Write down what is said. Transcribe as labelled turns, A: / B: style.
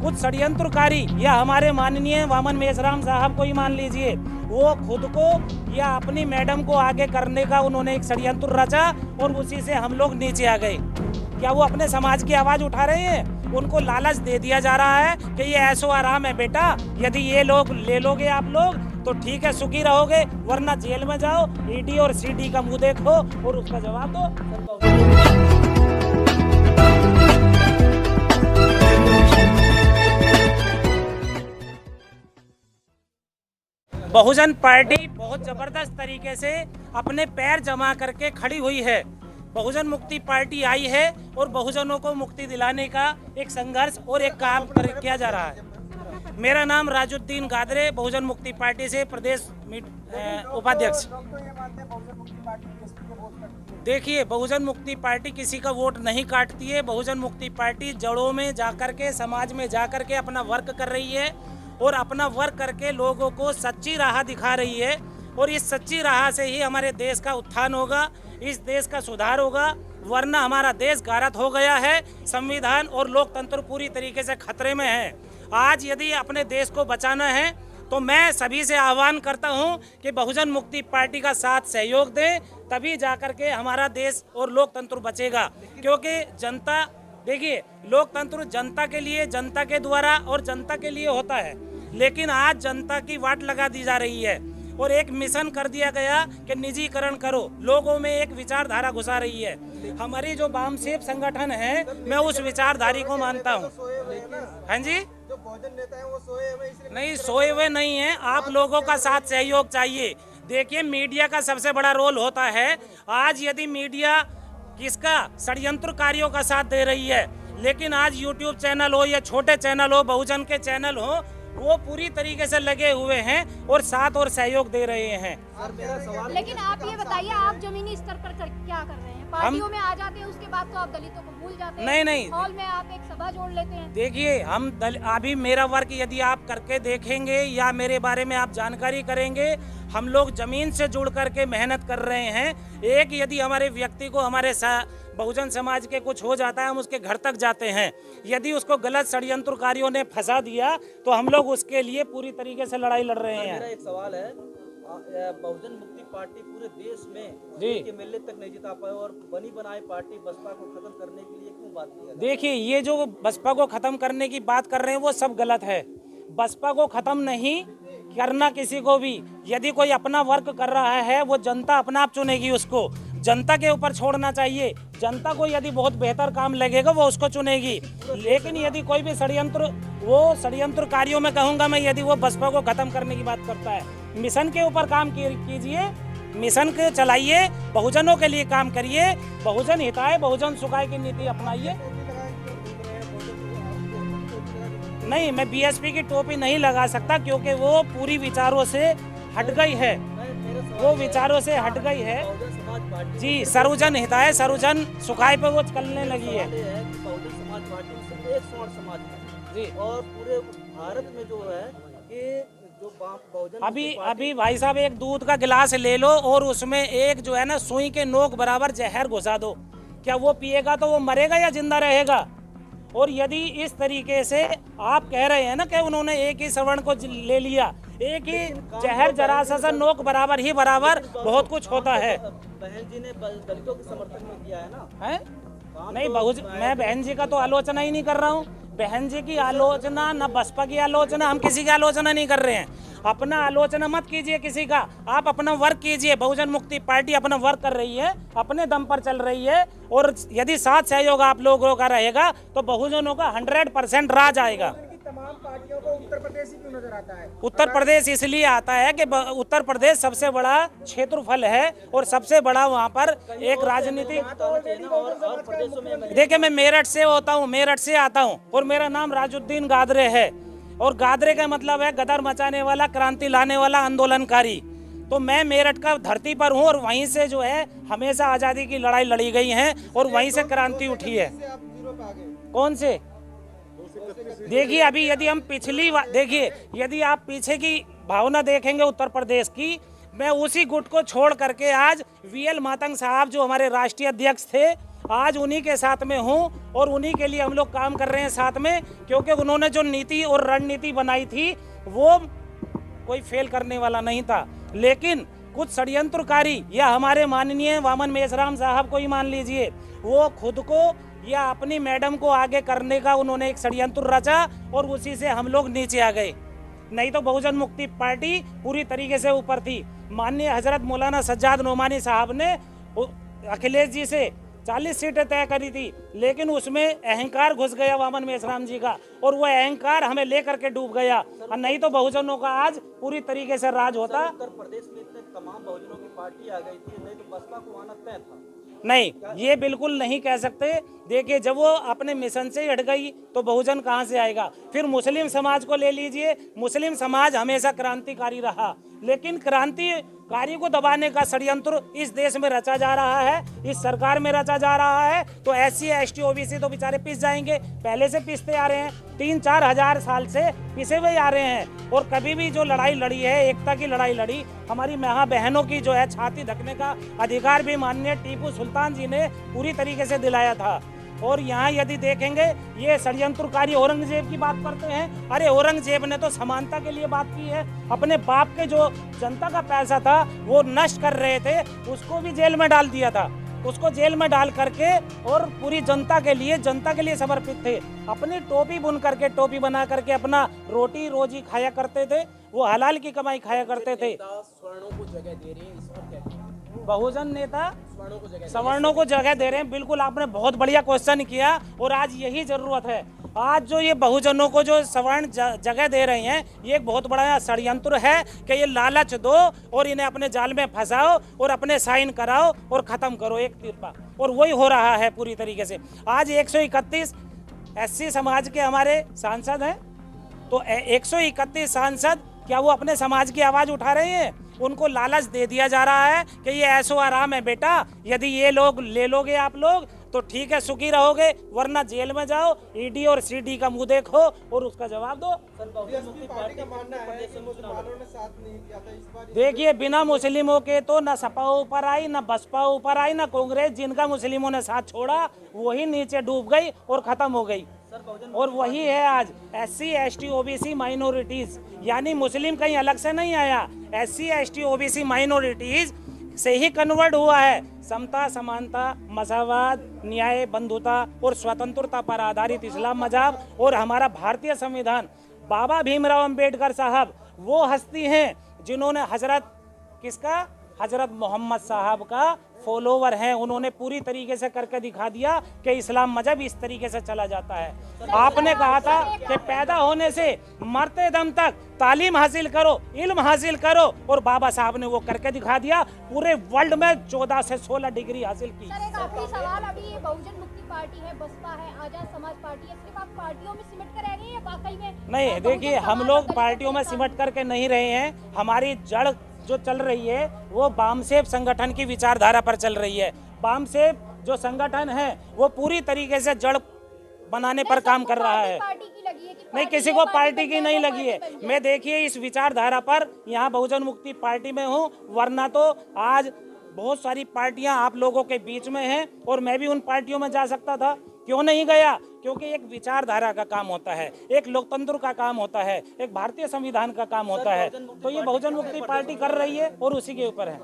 A: कुछ षड्यंत्रकारी या हमारे माननीय वामन मेश्राम साहब को ही मान लीजिए, वो खुद को या अपनी मैडम को आगे करने का उन्होंने एक षड्यंत्र रचा और उसी से हम लोग नीचे आ गए। क्या वो अपने समाज की आवाज उठा रहे हैं? उनको लालच दे दिया जा रहा है कि ये ऐसो आराम है बेटा, यदि ये लोग ले लोगे आप लोग तो ठीक है, सुखी रहोगे, वरना जेल में जाओ, ईडी और सीडी का मुंह देखो और उसका जवाब दो। बहुजन पार्टी बहुत जबरदस्त तरीके से अपने पैर जमा करके खड़ी हुई है। बहुजन मुक्ति पार्टी आई है और बहुजनों को मुक्ति दिलाने का एक संघर्ष और एक काम किया जा रहा है। मेरा नाम राजुद्दीन गादरे, बहुजन मुक्ति पार्टी से प्रदेश उपाध्यक्ष। देखिए, बहुजन मुक्ति पार्टी किसी का वोट नहीं काटती है। बहुजन मुक्ति पार्टी जड़ों में जाकर के, समाज में जाकर के अपना वर्क कर रही है और अपना वर्क करके लोगों को सच्ची राह दिखा रही है। और इस सच्ची राह से ही हमारे देश का उत्थान होगा, इस देश का सुधार होगा, वरना हमारा देश गारत हो गया है। संविधान और लोकतंत्र पूरी तरीके से खतरे में है। आज यदि अपने देश को बचाना है तो मैं सभी से आह्वान करता हूं कि बहुजन मुक्ति पार्टी का साथ सहयोग दें, तभी जाकर के हमारा देश और लोकतंत्र बचेगा। क्योंकि जनता, देखिए, लोकतंत्र जनता के लिए, जनता के द्वारा और जनता के लिए होता है, लेकिन आज जनता की वाट लगा दी जा रही है और एक मिशन कर दिया गया कि निजीकरण करो, लोगों में एक विचारधारा घुसा रही है। हमारी जो वामसेप संगठन है, मैं उस विचारधारी को मानता हूँ। हाँ जी, जो बहुजन नेता है वो सोए हुए नहीं, सोए हुए नहीं है। आप लोगों का साथ सहयोग चाहिए। देखिए, मीडिया का सबसे बड़ा रोल होता है। आज यदि मीडिया किसका, षड्यंत्रकारियों का साथ दे रही है, लेकिन आज यूट्यूब चैनल हो या छोटे चैनल हो, बहुजन के चैनल हो, वो पूरी तरीके से लगे हुए हैं और साथ और सहयोग दे रहे हैं।
B: लेकिन आप ये बताइए, आप जमीनी स्तर पर क्या कर रहे हैं? पार्टियों में आ जाते हैं, उसके बाद तो आप दलितों को भूल जाते हैं।
A: नहीं,
B: हॉल में आप एक सभा जोड़ लेते हैं।
A: देखिए, हम अभी मेरा वर्क यदि आप करके देखेंगे या मेरे बारे में आप जानकारी करेंगे, हम लोग जमीन से जुड़ करके मेहनत कर रहे हैं। एक यदि हमारे व्यक्ति को, हमारे बहुजन समाज के कुछ हो जाता है, हम उसके घर तक जाते हैं। यदि उसको गलत षड्यंत्रकारियों ने फंसा दिया तो हम लोग उसके लिए पूरी तरीके से लड़ाई लड़ रहे हैं।
C: मेरा एक सवाल है, बहुजन मुक्ति पार्टी पूरे देश में एक एमएलए तक नहीं जिता पाए और बनी बनाई पार्टी बसपा को खत्म करने के लिए क्यों बात की?
A: देखिए, ये जो बसपा को खत्म करने की बात कर रहे हैं वो सब गलत है। बसपा को खत्म नहीं करना किसी को भी। यदि कोई अपना वर्क कर रहा है, वो जनता अपना आप चुनेगी, उसको जनता के ऊपर छोड़ना चाहिए। जनता को यदि बहुत बेहतर काम लगेगा वो उसको चुनेगी। लेकिन यदि कोई भी षड्यंत्रकारियों में कहूँगा मैं, यदि वो बसपा को खत्म करने की बात करता है, मिशन के ऊपर काम कीजिए, मिशन के चलाइए, बहुजनों के लिए काम करिए, बहुजन हिताय बहुजन सुखाय की नीति अपनाइए। नहीं, मैं बीएसपी की टोपी नहीं लगा सकता क्योंकि वो पूरी विचारों से हट गई है, वो विचारों से हट गई है जी। सर्वजन हिताय सर्वजन सुखाय पे वो चलने लगी है
C: जी। और पूरे भारत में जो है कि
A: अभी भाई साहब, एक दूध का गिलास ले लो और उसमें एक जो है ना सुई के नोक बराबर जहर घुसा दो, क्या वो पिएगा तो वो मरेगा या जिंदा रहेगा? और यदि इस तरीके से आप कह रहे हैं ना कि उन्होंने एक ही सवर्ण को ले लिया, एक ही जहर जरा सा नोक बराबर ही बराबर बहुत कुछ होता है।
C: बहन जी ने दलितों के समर्थन में किया है ना?
A: है नहीं, मैं बहन जी का तो आलोचना ही नहीं कर रहा हूँ। बहन जी की आलोचना, न बसपा की आलोचना, हम किसी की आलोचना नहीं कर रहे हैं। अपना आलोचना मत कीजिए किसी का, आप अपना वर्क कीजिए। बहुजन मुक्ति पार्टी अपना वर्क कर रही है, अपने दम पर चल रही है और यदि साथ सहयोग आप लोगों का रहेगा तो बहुजनों का 100% राज आएगा।
D: तमाम पार्टियों को उत्तर प्रदेश ही क्यों नजर आता है?
A: उत्तर प्रदेश इसलिए आता है कि उत्तर प्रदेश सबसे बड़ा क्षेत्रफल है और सबसे बड़ा वहाँ पर एक राजनीतिक। देखिए, मैं मेरठ से होता हूँ, मेरठ से आता हूँ और मेरा नाम राजुद्दीन गादरे है और गादरे का मतलब है गदर मचाने वाला, क्रांति लाने वाला, आंदोलनकारी। तो मैं मेरठ का धरती पर हूँ और वहीं से जो है हमेशा आज़ादी की लड़ाई लड़ी गई है और वहीं से क्रांति उठी है। कौन से? देखिए, अभी यदि हम देखिए, यदि आप पीछे की भावना देखेंगे उत्तर प्रदेश की, मैं उसी गुट को छोड़ करके आज वीएल मातंग साहब जो हमारे राष्ट्रीय अध्यक्ष थे, आज उन्हीं के साथ में हूँ और उन्हीं के लिए हम लोग काम कर रहे हैं साथ में, क्योंकि उन्होंने जो नीति और रणनीति बनाई थी वो कोई फेल करने वाला नहीं था। लेकिन कुछ षड्यंत्रकारी या हमारे माननीय वामन मेश्राम साहब को ही मान लीजिए, वो खुद को या अपनी मैडम को आगे करने का उन्होंने एक षड्यंत्र रचा और उसी से हम लोग नीचे आ गए। नहीं तो बहुजन मुक्ति पार्टी पूरी तरीके से ऊपर थी। माननीय हजरत मौलाना सज्जाद नोमानी साहब ने अखिलेश जी से 40 सीटें तय करी थी, लेकिन उसमें अहंकार घुस गया वामन मेश्राम जी का और वह अहंकार हमें लेकर के डूब गया, और नहीं तो बहुजनों का आज पूरी तरीके से राज होता।
C: उत्तर प्रदेश में इतने तमाम बहुजनों की पार्टी आ गई थी, नहीं तो बसपा को आना तय था।
A: नहीं, ये बिल्कुल नहीं कह सकते। देखिए, जब वो अपने मिशन से हट गई तो बहुजन कहाँ से आएगा। फिर मुस्लिम समाज को ले लीजिए, मुस्लिम समाज हमेशा क्रांतिकारी रहा, लेकिन क्रांतिकारी को दबाने का षड्यंत्र इस देश में रचा जा रहा है, इस सरकार में रचा जा रहा है। तो SC ST OBC तो बेचारे पिस जाएंगे, पहले से पिसते आ रहे हैं, 3-4 हजार साल से पिसे हुए आ रहे हैं। और कभी भी जो लड़ाई लड़ी है, एकता की लड़ाई लड़ी, हमारी माँ बहनों की जो है छाती ढकने का अधिकार भी माननीय टीपू सुल्तान जी ने पूरी तरीके से दिलाया था। और यहाँ यदि देखेंगे, ये षड्यंत्रकारी औरंगजेब की बात करते हैं। अरे औरंगजेब ने तो समानता के लिए बात की है, अपने बाप के जो जनता का पैसा था वो नष्ट कर रहे थे, उसको भी जेल में डाल दिया था। उसको जेल में डाल करके और पूरी जनता के लिए समर्पित थे। अपनी टोपी बुन करके, टोपी बना करके अपना रोटी रोजी खाया करते थे, वो हलाल की कमाई खाया करते थे।
C: स्वर्णों को जगह दे रहे हैं, इस पर क्या
A: बहुजन नेता सवर्णों को जगह दे रहे हैं। बिल्कुल, आपने बहुत बढ़िया क्वेश्चन किया और आज यही जरूरत है। आज जो ये बहुजनों को जो सवर्ण जगह दे रहे हैं, ये एक बहुत बड़ा षड्यंत्र है कि ये लालच दो और इन्हें अपने जाल में फंसाओ और अपने साइन कराओ और खत्म करो एक तिरपा। और वही हो रहा है पूरी तरीके से। आज 131 SC समाज के हमारे सांसद हैं, तो 131 सांसद क्या वो अपने समाज की आवाज उठा रहे हैं? उनको लालच दे दिया जा रहा है कि ये ऐसो आराम है बेटा, यदि ये लोग ले लोगे आप लोग तो ठीक है, सुखी रहोगे, वरना जेल में जाओ, ED और CD का मुंह देखो और उसका जवाब दो। देखिए, बिना मुस्लिमों के तो न सपा ऊपर आई, न बसपा ऊपर आई, न कांग्रेस। जिनका मुस्लिमों ने साथ छोड़ा वही नीचे डूब गई और खत्म हो गई। और वही है आज SC ST OBC माइनॉरिटीज, यानी मुस्लिम कहीं अलग से नहीं आया, SC ST OBC माइनॉरिटीज से ही कन्वर्ट हुआ है। समता, समानता, मसावाद, न्याय, बंधुता और स्वतंत्रता पर आधारित इस्लाम मजहब और हमारा भारतीय संविधान। बाबा भीमराव अंबेडकर साहब वो हस्ती हैं जिन्होंने हजरत मोहम्मद साहब का फॉलोवर हैं। उन्होंने पूरी तरीके से करके दिखा दिया कि इस्लाम मजहब इस तरीके से चला जाता है। आपने कहा था कि पैदा होने से मरते दम तक तालीम हासिल करो, इल्म हासिल करो, और बाबा साहब ने वो करके दिखा दिया। पूरे वर्ल्ड में 14 से 16 डिग्री हासिल की।
B: सर, एक आखिरी सवाल, अभी ये बहुजन मुक्ति पार्टी है, बसपा है, आजाद समाज पार्टी है, सिर्फ आप पार्टियों में सिमट कर रह गए हैं या वाकई में? नहीं,
A: देखिए, हम लोग पार्टियों में सिमट करके नहीं रहे हैं। हमारी जड़ जो चल रही है वो वामसेप संगठन की विचारधारा पर चल रही है। वामसेप जो संगठन है वो पूरी तरीके से जड़ बनाने पर काम कर रहा है। नहीं, किसी को पार्टी की नहीं लगी है। मैं देखिए इस विचारधारा पर यहाँ बहुजन मुक्ति पार्टी में हूँ, वरना तो आज बहुत सारी पार्टियां आप लोगों के बीच में हैं और मैं भी उन पार्टियों में जा सकता था। क्यों नहीं गया? क्योंकि एक विचारधारा का काम होता है, एक लोकतंत्र का काम होता है, एक भारतीय संविधान का काम होता है। तो ये बहुजन मुक्ति पार्टी कर रही है और उसी के ऊपर है।